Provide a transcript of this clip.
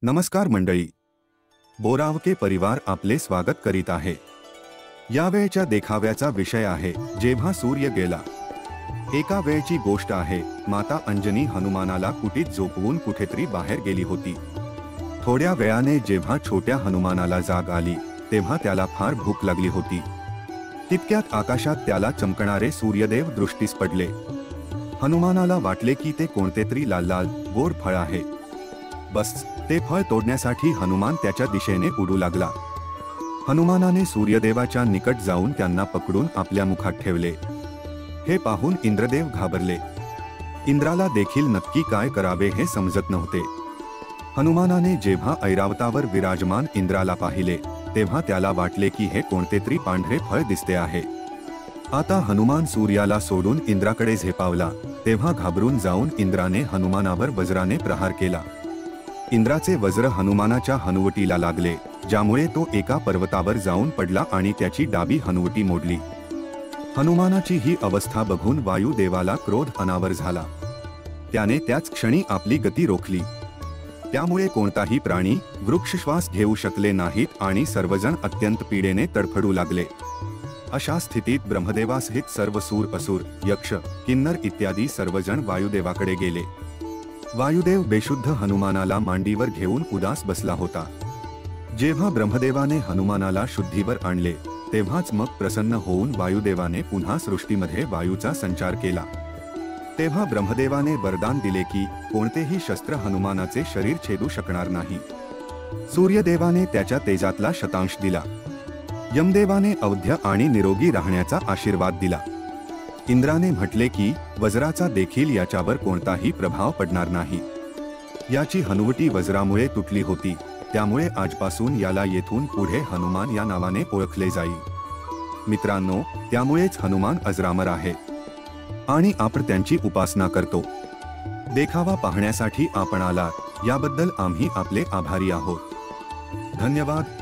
नमस्कार मंडळी, बोरावके परिवार आपले स्वागत करीत आहे। यावेळच्या देखाव्याचा विषय आहे जेव्हा सूर्य गेला। एका वेळची गोष्ट आहे, माता अंजनी हनुमानाला कुटीत झोपवून कुठेतरी बाहेर गेली होती। थोड्या वेळाने जेव्हा छोट्या हनुमानाला जाग आली तेव्हा त्याला फार भूक लागली होती। तितक्यात आकाशात त्याला चमकणारे सूर्यदेव दृष्टीस पडले। हनुमानाला वाटले की ते कोणतेतरी लाल लाल गोड फळ आहे। बस ते फळ तोडण्यासाठी हनुमान त्याच्या दिशेने उडू लागला। हनुमानाने सूर्यदेवाच्या निकट जाऊन त्यांना पकडून आपल्या मुखात ठेवले। हे पाहून इंद्रदेव घाबरले। इंद्राला देखील नक्की काय करावे हे समजत नव्हते। हनुमानाने जेव्हा ऐरावतावर विराजमान इंद्राला पाहिले तेव्हा त्याला वाटले की हे कोणतेतरी पांढरे फळ दिसते आहे। आता हनुमान सूर्याला सोडून इंद्राकडे झेपावला तेव्हा घाबरून जाऊन इंद्राने हनुमानावर वज्राने प्रहार केला। इंद्राचे वज्र हनुमानाच्या हनुवटीला लागले, ज्यामुळे तो एका पर्वतावर जाऊन पडला आणि त्याची डाबी हनुवटी मोडली। हनुमानाची ही अवस्था बघून वायुदेवाला क्रोध अनावर झाला। त्याने त्याच क्षणी आपली गती रोखली। त्यामुळे कोणताही प्राणी वृक्ष श्वास घेऊ शकले नाहीत आणि सर्वजण अत्यंत पीडेने तडफडू लागले। अशा स्थितीत ब्रह्मदेवासहित सर्व सूर असुर यक्ष किन्नर इत्यादी सर्वजण वायुदेवाकडे गेले। वायुदेव बेशुद्ध हनुमानाला मांडीवर घेऊन उदास बसला होता। जेव्हा ब्रह्मदेवाने हनुमानाला शुद्धीवर आणले तेव्हाच मग प्रसन्न होऊन वायुदेवाने पुन्हा सृष्टीमध्ये वायूचा संचार केला। तेव्हा ब्रह्मदेवाने वरदान दिले की कोणतेही शस्त्र हनुमानाचे शरीर छेदू शकणार नाही। सूर्यदेवाने त्याच्या तेजातला शतांश दिला। यमदेवाने अवध्य आणि निरोगी राहण्याचा आशीर्वाद दिला। इंद्राने म्हटले की वज्राचा देखील याच्यावर कोणताही प्रभाव पडणार नाही। याची हनुवटी वज्रामुळे तुटली होती, त्यामुळे आजपासून याला येथून पुढे हनुमान या नावाने ओळखले जाईल। मित्रांनो, त्यामुळेच हनुमान अजरामर आहे आणि आपण त्यांची उपासना करतो। देखावा पाहण्यासाठी आपण आलात याबद्दल आम्ही आपले आभारी आहोत। धन्यवाद।